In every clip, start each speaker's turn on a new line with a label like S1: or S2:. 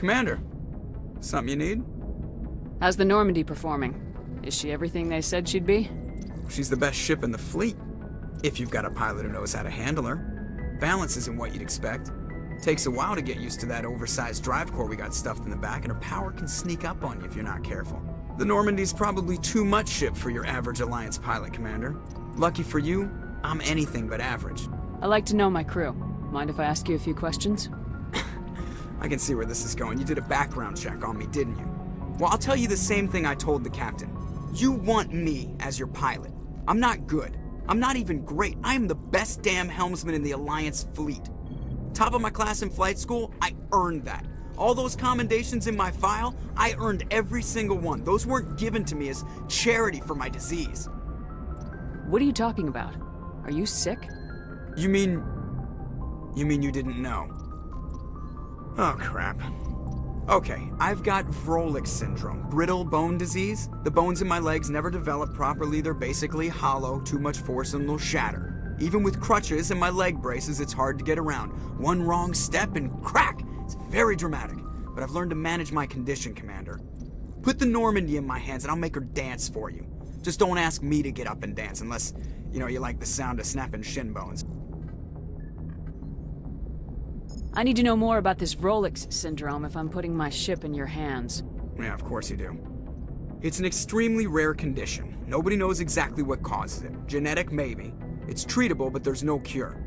S1: Commander, something you need?
S2: How's the Normandy performing? Is she everything they said she'd be?
S1: She's the best ship in the fleet, if you've got a pilot who knows how to handle her. Balance isn't what you'd expect. Takes a while to get used to that oversized drive core we got stuffed in the back, and her power can sneak up on you if you're not careful. The Normandy's probably too much ship for your average Alliance pilot, Commander. Lucky for you, I'm anything but average.
S2: I like to know my crew. Mind if I ask you a few questions?
S1: I can see where this is going. You did a background check on me, didn't you? Well, I'll tell you the same thing I told the captain. You want me as your pilot. I'm not good. I'm not even great. I am the best damn helmsman in the Alliance fleet. Top of my class in flight school, I earned that. All those commendations in my file, I earned every single one. Those weren't given to me as charity for my disease.
S2: What are you talking about? Are you sick?
S1: You mean you didn't know? Oh, crap. Okay, I've got Vrolik syndrome, brittle bone disease. The bones in my legs never develop properly. They're basically hollow, too much force and they'll shatter. Even with crutches and my leg braces, it's hard to get around. One wrong step and crack! It's very dramatic, but I've learned to manage my condition, Commander. Put the Normandy in my hands and I'll make her dance for you. Just don't ask me to get up and dance unless, you like the sound of snapping shin bones.
S2: I need to know more about this Vrolik syndrome if I'm putting my ship in your hands.
S1: Yeah, of course you do. It's an extremely rare condition. Nobody knows exactly what causes it. Genetic, maybe. It's treatable, but there's no cure.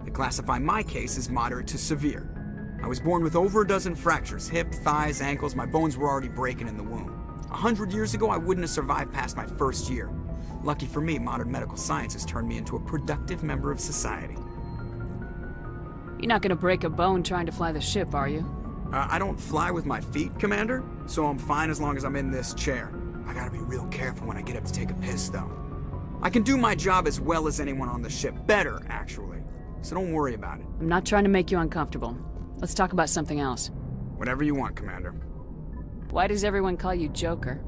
S1: They classify my case as moderate to severe. I was born with over a dozen fractures, hip, thighs, ankles. My bones were already breaking in the womb. 100 years ago, I wouldn't have survived past my first year. Lucky for me, modern medical science has turned me into a productive member of society.
S2: You're not gonna break a bone trying to fly the ship, are you?
S1: I don't fly with my feet, Commander, so I'm fine as long as I'm in this chair. I gotta be real careful when I get up to take a piss, though. I can do my job as well as anyone on the ship. Better, actually. So don't worry about it.
S2: I'm not trying to make you uncomfortable. Let's talk about something else.
S1: Whatever you want, Commander.
S2: Why does everyone call you Joker?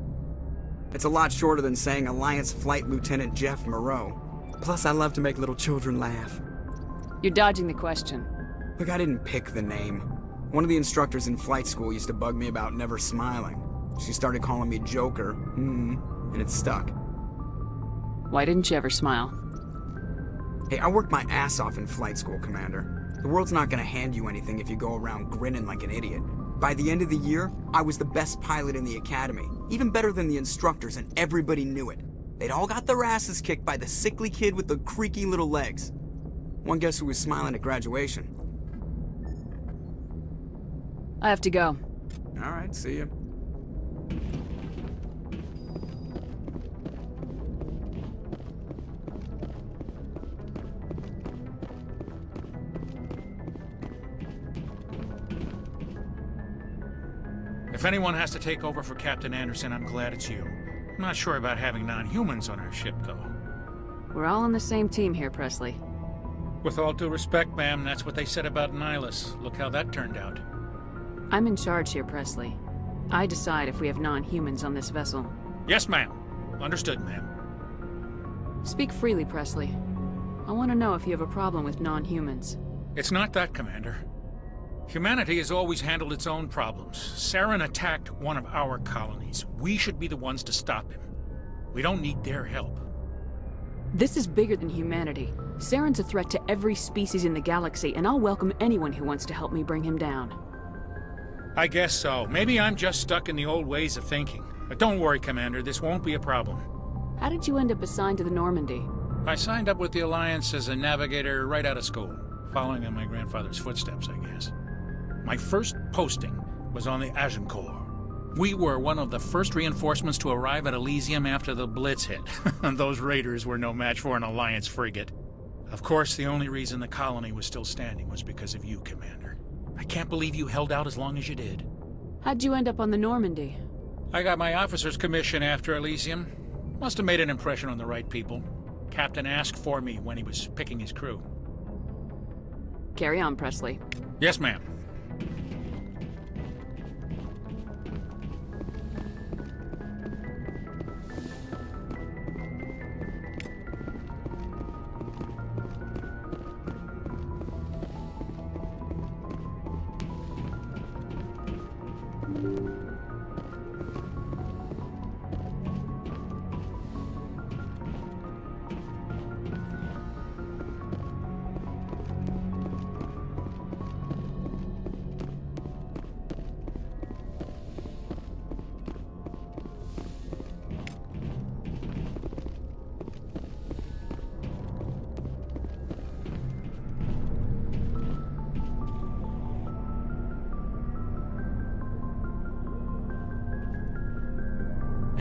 S1: It's a lot shorter than saying Alliance Flight Lieutenant Jeff Moreau. Plus, I love to make little children laugh.
S2: You're dodging the question.
S1: Look, I didn't pick the name. One of the instructors in flight school used to bug me about never smiling. She started calling me Joker, and it stuck.
S2: Why didn't you ever smile?
S1: Hey, I worked my ass off in flight school, Commander. The world's not gonna hand you anything if you go around grinning like an idiot. By the end of the year, I was the best pilot in the academy, even better than the instructors, and everybody knew it. They'd all got their asses kicked by the sickly kid with the creaky little legs. One guess who was smiling at graduation?
S2: I have to go.
S1: All right, see ya.
S3: If anyone has to take over for Captain Anderson, I'm glad it's you. I'm not sure about having non-humans on our ship, though.
S2: We're all on the same team here, Presley.
S3: With all due respect, ma'am, that's what they said about Nihilus. Look how that turned out.
S2: I'm in charge here, Presley. I decide if we have non-humans on this vessel.
S3: Yes, ma'am. Understood, ma'am.
S2: Speak freely, Presley. I want to know if you have a problem with non-humans.
S3: It's not that, Commander. Humanity has always handled its own problems. Saren attacked one of our colonies. We should be the ones to stop him. We don't need their help.
S2: This is bigger than humanity. Saren's a threat to every species in the galaxy, and I'll welcome anyone who wants to help me bring him down.
S3: I guess so. Maybe I'm just stuck in the old ways of thinking. But don't worry, Commander, this won't be a problem.
S2: How did you end up assigned to the Normandy?
S3: I signed up with the Alliance as a navigator right out of school, following in my grandfather's footsteps, I guess. My first posting was on the Agincourt. We were one of the first reinforcements to arrive at Elysium after the Blitz hit. Those raiders were no match for an Alliance frigate. Of course, the only reason the colony was still standing was because of you, Commander. I can't believe you held out as long as you did.
S2: How'd you end up on the Normandy?
S3: I got my officer's commission after Elysium. Must have made an impression on the right people. Captain asked for me when he was picking his crew.
S2: Carry on, Presley.
S3: Yes, ma'am.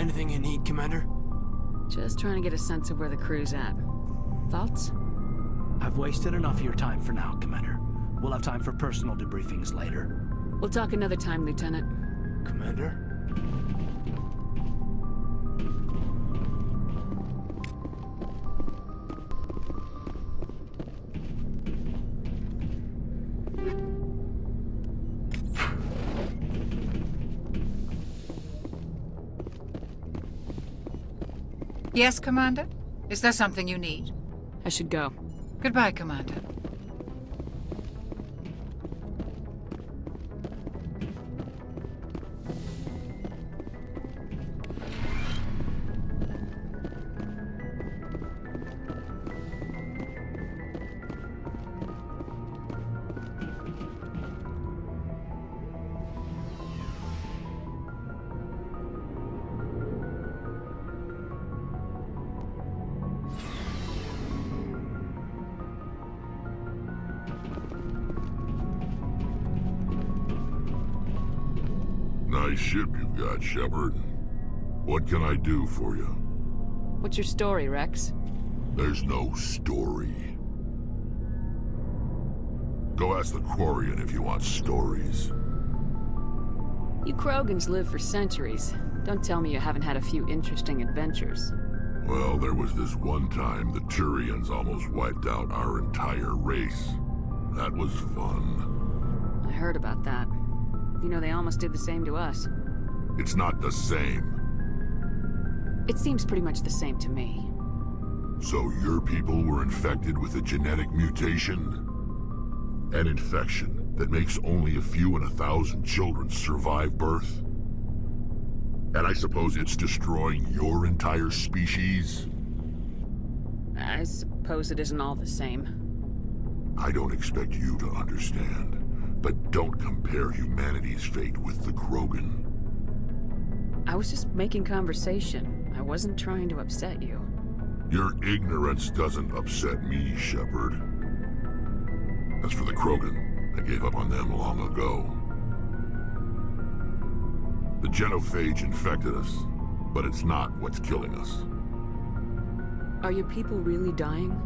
S4: Anything you need, Commander?
S2: Just trying to get a sense of where the crew's at. Thoughts?
S5: I've wasted enough of your time for now, Commander. We'll have time for personal debriefings later.
S2: We'll talk another time, Lieutenant.
S4: Commander?
S6: Yes, Commander? Is there something you need?
S2: I should go.
S6: Goodbye, Commander.
S7: Nice ship you've got, Shepard. What can I do for you?
S2: What's your story, Rex?
S7: There's no story. Go ask the Quarian if you want stories.
S2: You Krogans live for centuries. Don't tell me you haven't had a few interesting adventures.
S7: Well, there was this one time the Turians almost wiped out our entire race. That was fun.
S2: I heard about that. You know, they almost did the same to us.
S7: It's not the same.
S2: It seems pretty much the same to me.
S7: So your people were infected with a genetic mutation? An infection that makes only a few in 1,000 children survive birth? And I suppose it's destroying your entire species?
S2: I suppose it isn't all the same.
S7: I don't expect you to understand. But don't compare humanity's fate with the Krogan.
S2: I was just making conversation. I wasn't trying to upset you.
S7: Your ignorance doesn't upset me, Shepard. As for the Krogan, I gave up on them long ago. The genophage infected us, but it's not what's killing us.
S2: Are your people really dying?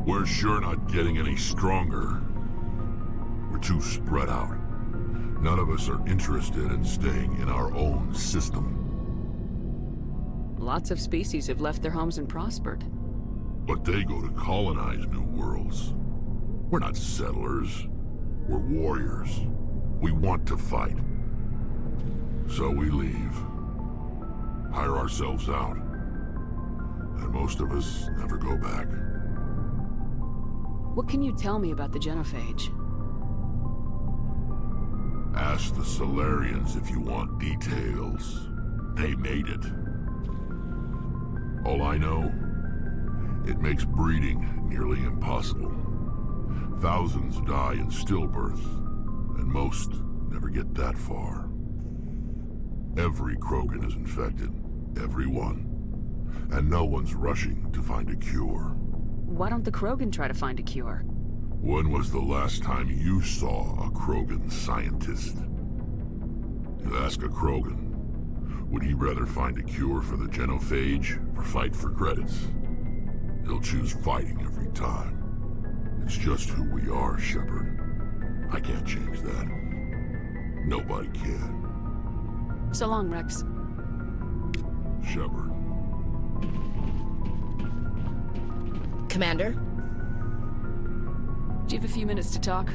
S7: We're sure not getting any stronger. We're too spread out. None of us are interested in staying in our own system.
S2: Lots of species have left their homes and prospered.
S7: But they go to colonize new worlds. We're not settlers. We're warriors. We want to fight. So we leave. Hire ourselves out. And most of us never go back.
S2: What can you tell me about the genophage?
S7: Ask the Solarians if you want details. They made it. All I know, it makes breeding nearly impossible. Thousands die in stillbirth, and most never get that far. Every Krogan is infected. Every one. And no one's rushing to find a cure.
S2: Why don't the Krogan try to find a cure?
S7: When was the last time you saw a Krogan scientist? You ask a Krogan, would he rather find a cure for the genophage or fight for credits? He'll choose fighting every time. It's just who we are, Shepard. I can't change that. Nobody can.
S2: So long, Rex.
S7: Shepard.
S8: Commander?
S2: Do you have a few minutes to talk?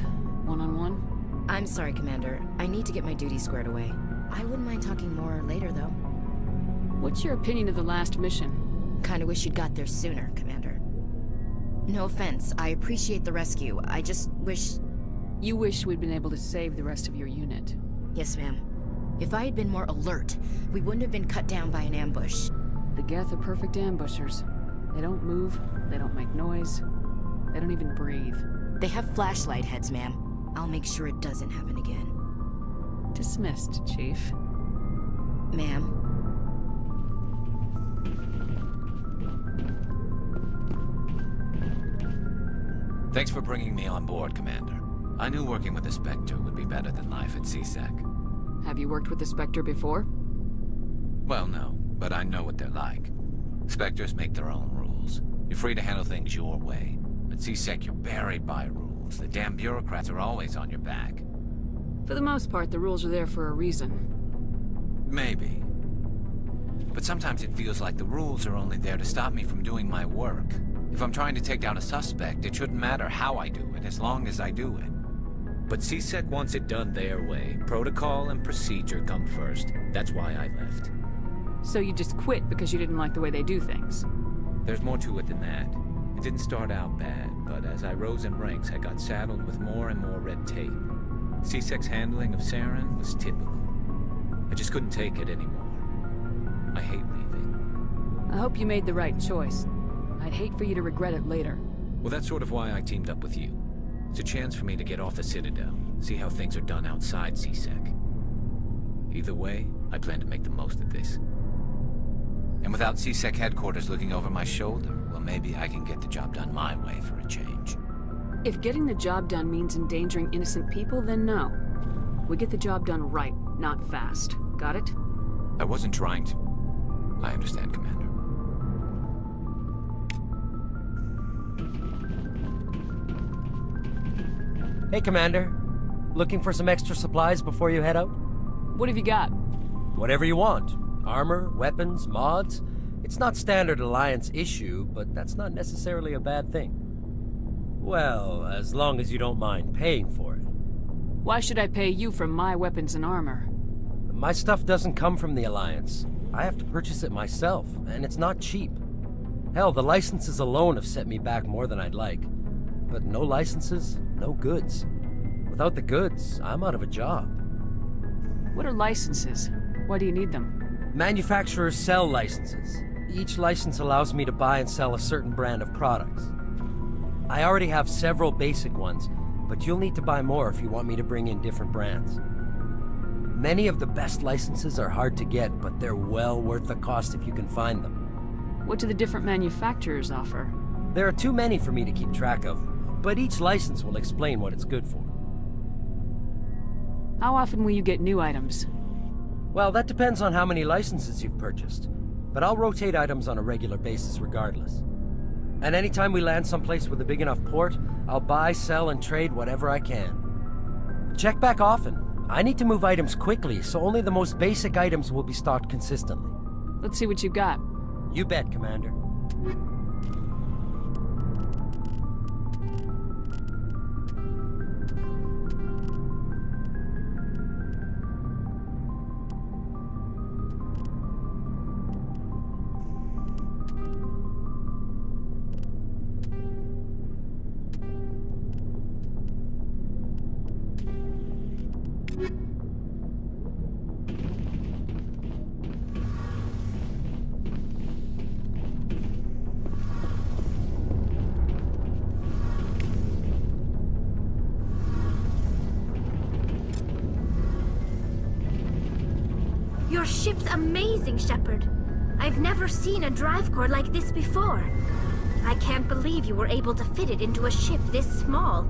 S2: One-on-one?
S8: I'm sorry, Commander. I need to get my duties squared away. I wouldn't mind talking more later, though.
S2: What's your opinion of the last mission?
S8: Kinda wish you'd got there sooner, Commander. No offense, I appreciate the rescue. I just wish...
S2: You wish we'd been able to save the rest of your unit.
S8: Yes, ma'am. If I had been more alert, we wouldn't have been cut down by an ambush.
S2: The Geth are perfect ambushers. They don't move, they don't make noise, they don't even breathe.
S8: They have flashlight heads, ma'am. I'll make sure it doesn't happen again.
S2: Dismissed, Chief.
S8: Ma'am?
S9: Thanks for bringing me on board, Commander. I knew working with the Spectre would be better than life at CSEC.
S2: Have you worked with the Spectre before?
S9: Well, no. But I know what they're like. Spectres make their own rules. You're free to handle things your way. At C-Sec, you're buried by rules. The damn bureaucrats are always on your back.
S2: For the most part, the rules are there for a reason.
S9: Maybe. But sometimes it feels like the rules are only there to stop me from doing my work. If I'm trying to take down a suspect, it shouldn't matter how I do it, as long as I do it. But C-Sec wants it done their way. Protocol and procedure come first. That's why I left.
S2: So you just quit because you didn't like the way they do things?
S9: There's more to it than that. It didn't start out bad, but as I rose in ranks, I got saddled with more and more red tape. C-Sec's handling of Saren was typical. I just couldn't take it anymore. I hate leaving.
S2: I hope you made the right choice. I'd hate for you to regret it later.
S9: Well, that's sort of why I teamed up with you. It's a chance for me to get off the Citadel, see how things are done outside C-Sec. Either way, I plan to make the most of this. And without C-Sec headquarters looking over my shoulder, well, maybe I can get the job done my way for a change.
S2: If getting the job done means endangering innocent people, then no. We get the job done right, not fast. Got it?
S9: I wasn't trying to. I understand, Commander.
S10: Hey, Commander. Looking for some extra supplies before you head out?
S2: What have you got?
S10: Whatever you want. Armor, weapons, mods. It's not standard Alliance issue, but that's not necessarily a bad thing. Well, as long as you don't mind paying for it.
S2: Why should I pay you for my weapons and armor?
S10: My stuff doesn't come from the Alliance. I have to purchase it myself, and it's not cheap. Hell, the licenses alone have set me back more than I'd like. But no licenses, no goods. Without the goods, I'm out of a job.
S2: What are licenses? Why do you need them?
S10: Manufacturers sell licenses. Each license allows me to buy and sell a certain brand of products. I already have several basic ones, but you'll need to buy more if you want me to bring in different brands. Many of the best licenses are hard to get, but they're well worth the cost if you can find them.
S2: What do the different manufacturers offer?
S10: There are too many for me to keep track of, but each license will explain what it's good for.
S2: How often will you get new items?
S10: Well, that depends on how many licenses you've purchased, but I'll rotate items on a regular basis regardless. And anytime we land someplace with a big enough port, I'll buy, sell, and trade whatever I can. Check back often. I need to move items quickly, so only the most basic items will be stocked consistently.
S2: Let's see what you've got.
S10: You bet, Commander.
S11: Your ship's amazing, Shepard. I've never seen a drive core like this before. I can't believe you were able to fit it into a ship this small.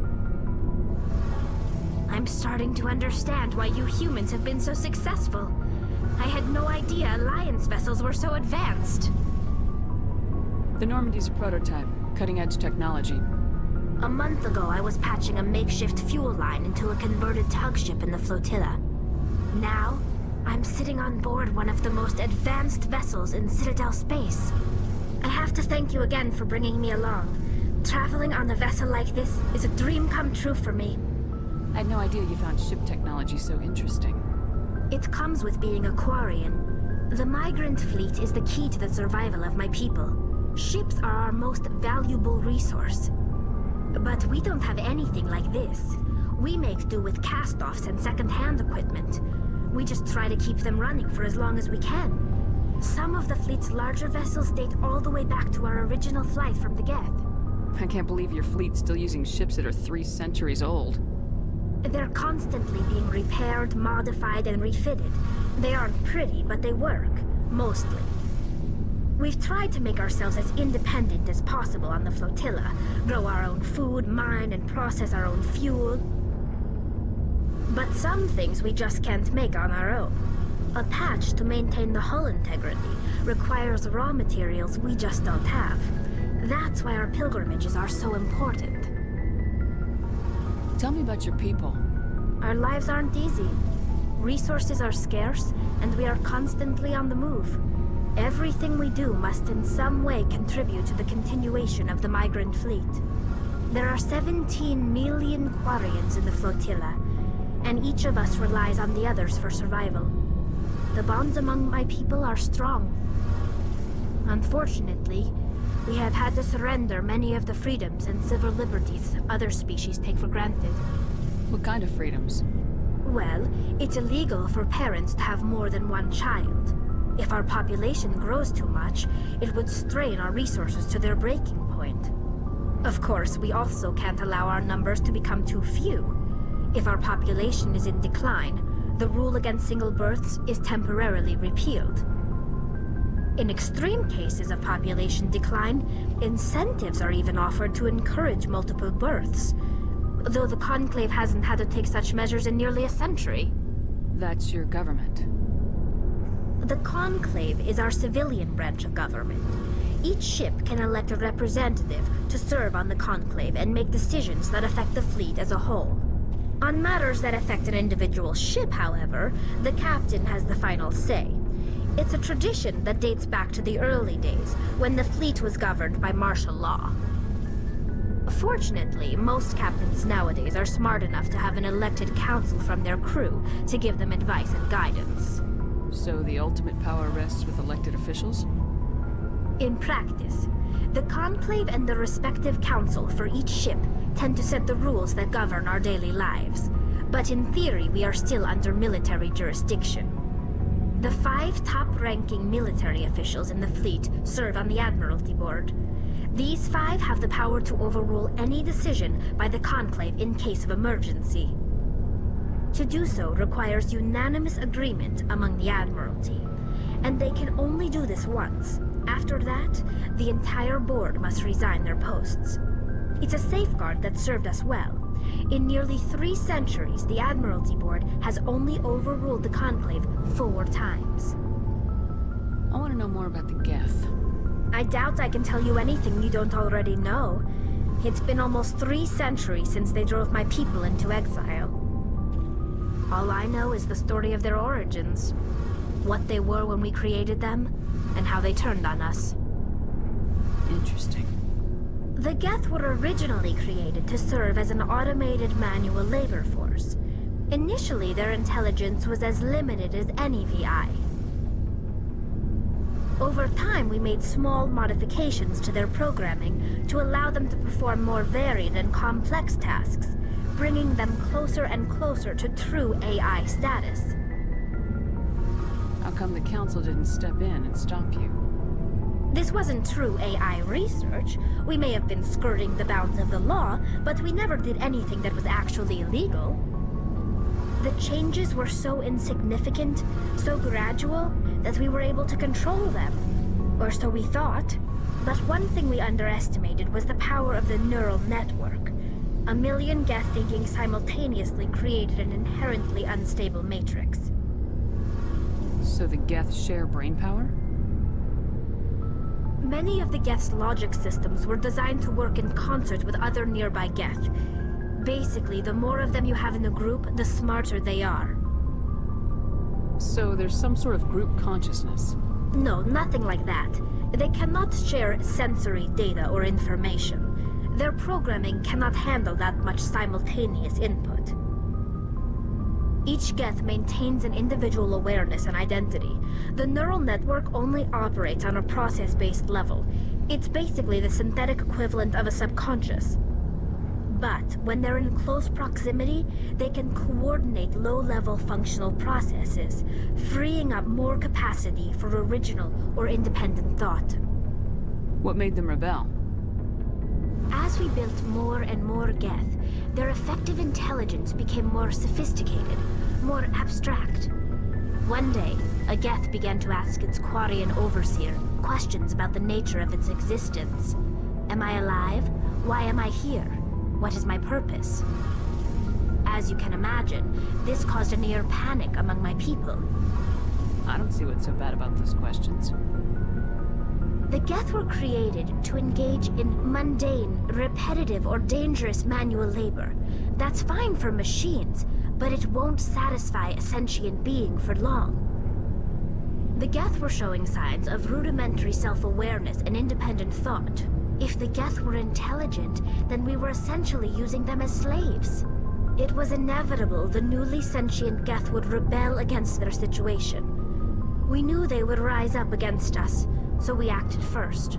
S11: I'm starting to understand why you humans have been so successful. I had no idea Alliance vessels were so advanced.
S2: The Normandy's a prototype, cutting-edge technology.
S11: A month ago, I was patching a makeshift fuel line into a converted tug ship in the flotilla. Now, I'm sitting on board one of the most advanced vessels in Citadel space. I have to thank you again for bringing me along. Traveling on a vessel like this is a dream come true for me.
S2: I had no idea you found ship technology so interesting.
S11: It comes with being a Quarian. The migrant fleet is the key to the survival of my people. Ships are our most valuable resource. But we don't have anything like this. We make do with cast-offs and second-hand equipment. We just try to keep them running for as long as we can. Some of the fleet's larger vessels date all the way back to our original flight from the Geth.
S2: I can't believe your fleet's still using ships that are 3 centuries old.
S11: They're constantly being repaired, modified, and refitted. They aren't pretty, but they work. Mostly. We've tried to make ourselves as independent as possible on the flotilla. Grow our own food, mine, and process our own fuel. But some things we just can't make on our own. A patch to maintain the hull integrity requires raw materials we just don't have. That's why our pilgrimages are so important.
S2: Tell me about your people.
S11: Our lives aren't easy. Resources are scarce, and we are constantly on the move. Everything we do must in some way contribute to the continuation of the migrant fleet. There are 17 million Quarians in the flotilla, and each of us relies on the others for survival. The bonds among my people are strong. Unfortunately, we have had to surrender many of the freedoms and civil liberties other species take for granted.
S2: What kind of freedoms?
S11: Well, it's illegal for parents to have more than one child. If our population grows too much, it would strain our resources to their breaking point. Of course, we also can't allow our numbers to become too few. If our population is in decline, the rule against single births is temporarily repealed. In extreme cases of population decline, incentives are even offered to encourage multiple births, though the Conclave hasn't had to take such measures in nearly a century.
S2: That's your government.
S11: The Conclave is our civilian branch of government. Each ship can elect a representative to serve on the Conclave and make decisions that affect the fleet as a whole. On matters that affect an individual ship, however, the captain has the final say. It's a tradition that dates back to the early days, when the fleet was governed by martial law. Fortunately, most captains nowadays are smart enough to have an elected council from their crew to give them advice and guidance.
S2: So the ultimate power rests with elected officials?
S11: In practice, the Conclave and the respective council for each ship tend to set the rules that govern our daily lives. But in theory, we are still under military jurisdiction. The 5 top-ranking military officials in the fleet serve on the Admiralty Board. These 5 have the power to overrule any decision by the Conclave in case of emergency. To do so requires unanimous agreement among the Admiralty, and they can only do this once. After that, the entire board must resign their posts. It's a safeguard that served us well. In nearly 3 centuries, the Admiralty Board has only overruled the Conclave 4 times.
S2: I want to know more about the Geth.
S11: I doubt I can tell you anything you don't already know. It's been almost 3 centuries since they drove my people into exile. All I know is the story of their origins. What they were when we created them, and how they turned on us.
S2: Interesting.
S11: The Geth were originally created to serve as an automated manual labor force. Initially, their intelligence was as limited as any VI. Over time, we made small modifications to their programming to allow them to perform more varied and complex tasks, bringing them closer and closer to true AI status.
S2: How come the Council didn't step in and stop you?
S11: This wasn't true AI research. We may have been skirting the bounds of the law, but we never did anything that was actually illegal. The changes were so insignificant, so gradual, that we were able to control them. Or so we thought. But one thing we underestimated was the power of the neural network. 1 million Geth thinking simultaneously created an inherently unstable matrix.
S2: So the Geth share brainpower?
S11: Many of the Geth's logic systems were designed to work in concert with other nearby Geth. Basically, the more of them you have in the group, the smarter they are.
S2: So there's some sort of group consciousness?
S11: No, nothing like that. They cannot share sensory data or information. Their programming cannot handle that much simultaneous input. Each Geth maintains an individual awareness and identity. The neural network only operates on a process-based level. It's basically the synthetic equivalent of a subconscious. But when they're in close proximity, they can coordinate low-level functional processes, freeing up more capacity for original or independent thought.
S2: What made them rebel?
S11: As we built more and more Geth, their effective intelligence became more sophisticated, more abstract. One day, a Geth began to ask its Quarian overseer questions about the nature of its existence. Am I alive? Why am I here? What is my purpose? As you can imagine, this caused a near panic among my people.
S2: I don't see what's so bad about those questions.
S11: The Geth were created to engage in mundane, repetitive, or dangerous manual labor. That's fine for machines, but it won't satisfy a sentient being for long. The Geth were showing signs of rudimentary self-awareness and independent thought. If the Geth were intelligent, then we were essentially using them as slaves. It was inevitable the newly sentient Geth would rebel against their situation. We knew they would rise up against us, so we acted first.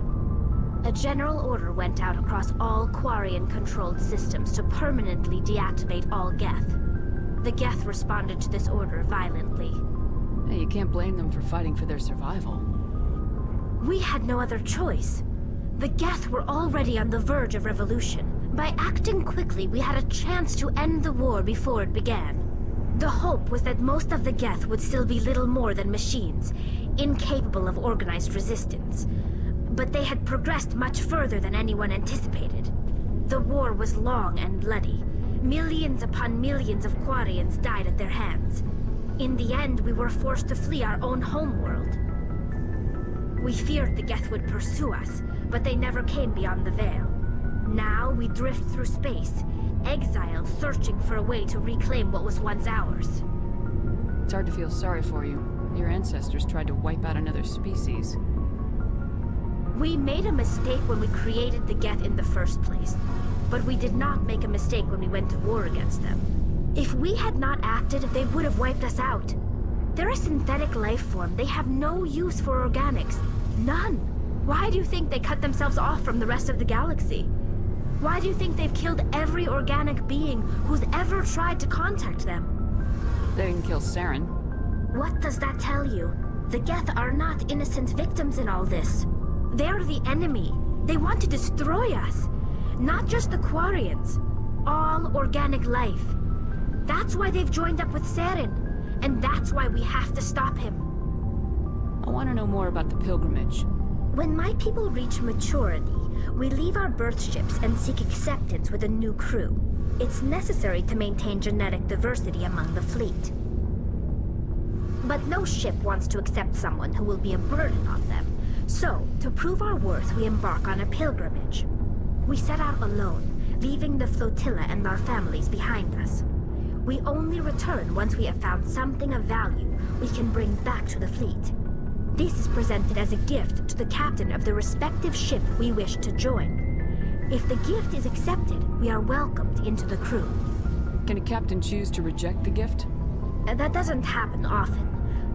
S11: A general order went out across all Quarian-controlled systems to permanently deactivate all Geth. The Geth responded to this order violently.
S2: Hey, you can't blame them for fighting for their survival.
S11: We had no other choice. The Geth were already on the verge of revolution. By acting quickly, we had a chance to end the war before it began. The hope was that most of the Geth would still be little more than machines, incapable of organized resistance. But they had progressed much further than anyone anticipated. The war was long and bloody. Millions upon millions of Quarians died at their hands. In the end, we were forced to flee our own homeworld. We feared the Geth would pursue us, but they never came beyond the Veil. Now we drift through space, exiled, searching for a way to reclaim what was once ours.
S2: It's hard to feel sorry for you. Your ancestors tried to wipe out another species.
S11: We made a mistake when we created the Geth in the first place, but we did not make a mistake when we went to war against them. If we had not acted, they would have wiped us out. They're a synthetic life form. They have no use for organics. None. Why do you think they cut themselves off from the rest of the galaxy? Why do you think they've killed every organic being who's ever tried to contact them?
S2: They didn't kill Saren.
S11: What does that tell you? The Geth are not innocent victims in all this. They're the enemy. They want to destroy us. Not just the Quarians. All organic life. That's why they've joined up with Saren. And that's why we have to stop him.
S2: I want to know more about the pilgrimage.
S11: When my people reach maturity, we leave our birth ships and seek acceptance with a new crew. It's necessary to maintain genetic diversity among the fleet. But no ship wants to accept someone who will be a burden on them. So, to prove our worth, we embark on a pilgrimage. We set out alone, leaving the flotilla and our families behind us. We only return once we have found something of value we can bring back to the fleet. This is presented as a gift to the captain of the respective ship we wish to join. If the gift is accepted, we are welcomed into the crew.
S2: Can a captain choose to reject the gift?
S11: That doesn't happen often.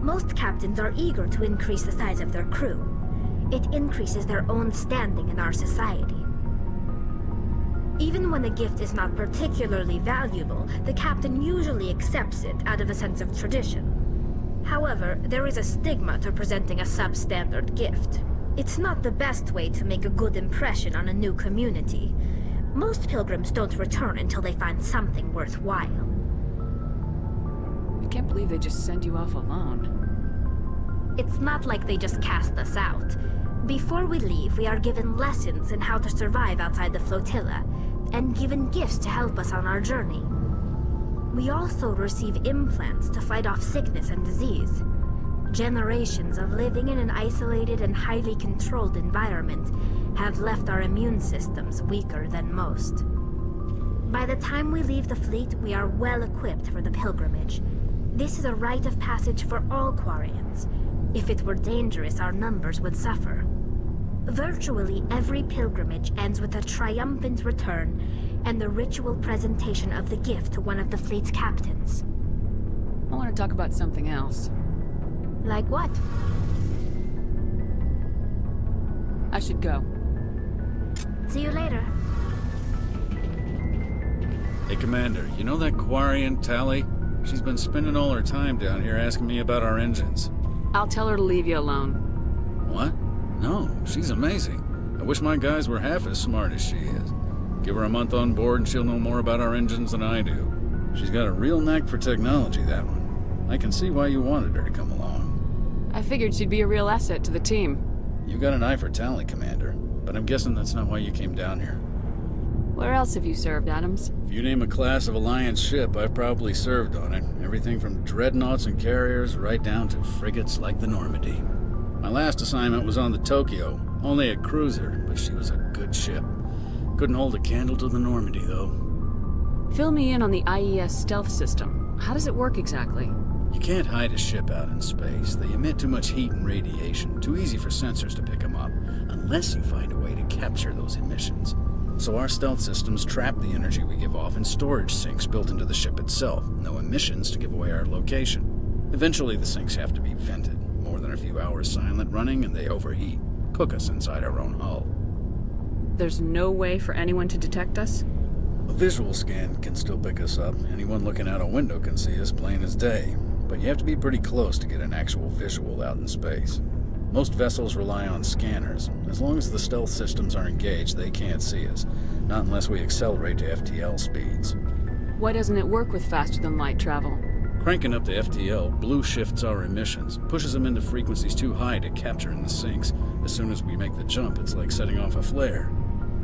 S11: Most captains are eager to increase the size of their crew. It increases their own standing in our society. Even when the gift is not particularly valuable, the captain usually accepts it out of a sense of tradition. However, there is a stigma to presenting a substandard gift. It's not the best way to make a good impression on a new community. Most pilgrims don't return until they find something worthwhile.
S2: I can't believe they just send you off alone.
S11: It's not like they just cast us out. Before we leave, we are given lessons in how to survive outside the flotilla, and given gifts to help us on our journey. We also receive implants to fight off sickness and disease. Generations of living in an isolated and highly controlled environment have left our immune systems weaker than most. By the time we leave the fleet, we are well equipped for the pilgrimage. This is a rite of passage for all Quarians. If it were dangerous, our numbers would suffer. Virtually every pilgrimage ends with a triumphant return and the ritual presentation of the gift to one of the fleet's captains.
S2: I want to talk about something else.
S11: Like what?
S2: I should go.
S11: See you later.
S12: Hey, Commander, you know that Quarian, Tally? She's been spending all her time down here asking me about our engines.
S2: I'll tell her to leave you alone.
S12: What? No, she's amazing. I wish my guys were half as smart as she is. Give her a month on board and she'll know more about our engines than I do. She's got a real knack for technology, that one. I can see why you wanted her to come along.
S2: I figured she'd be a real asset to the team.
S12: You got an eye for Tally, Commander, but I'm guessing that's not why you came down here.
S2: Where else have you served, Adams?
S12: If you name a class of Alliance ship, I've probably served on it. Everything from dreadnoughts and carriers right down to frigates like the Normandy. My last assignment was on the Tokyo, only a cruiser, but she was a good ship. Couldn't hold a candle to the Normandy, though.
S2: Fill me in on the IES stealth system. How does it work exactly?
S12: You can't hide a ship out in space. They emit too much heat and radiation, too easy for sensors to pick them up, unless you find a way to capture those emissions. So our stealth systems trap the energy we give off in storage sinks built into the ship itself. No emissions to give away our location. Eventually the sinks have to be vented. More than a few hours silent running and they overheat. Cook us inside our own hull.
S2: There's no way for anyone to detect us?
S12: A visual scan can still pick us up. Anyone looking out a window can see us plain as day. But you have to be pretty close to get an actual visual out in space. Most vessels rely on scanners. As long as the stealth systems are engaged, they can't see us. Not unless we accelerate to FTL speeds.
S2: Why doesn't it work with faster-than-light travel?
S12: Cranking up to FTL blue shifts our emissions, pushes them into frequencies too high to capture in the sinks. As soon as we make the jump, it's like setting off a flare.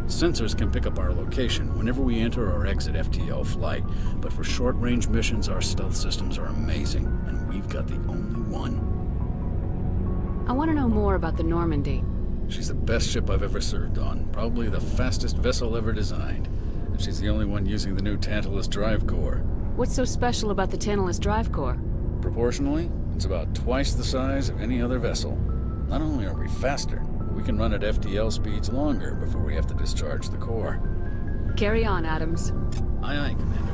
S12: Sensors can pick up our location whenever we enter or exit FTL flight, but for short-range missions, our stealth systems are amazing, and we've got the only one.
S2: I want to know more about the Normandy.
S12: She's the best ship I've ever served on, probably the fastest vessel ever designed, and she's the only one using the new Tantalus drive core.
S2: What's so special about the Tantalus drive core?
S12: Proportionally, it's about twice the size of any other vessel. Not only are we faster, we can run at FTL speeds longer before we have to discharge the core.
S2: Carry on, Adams.
S12: Aye, aye, Commander.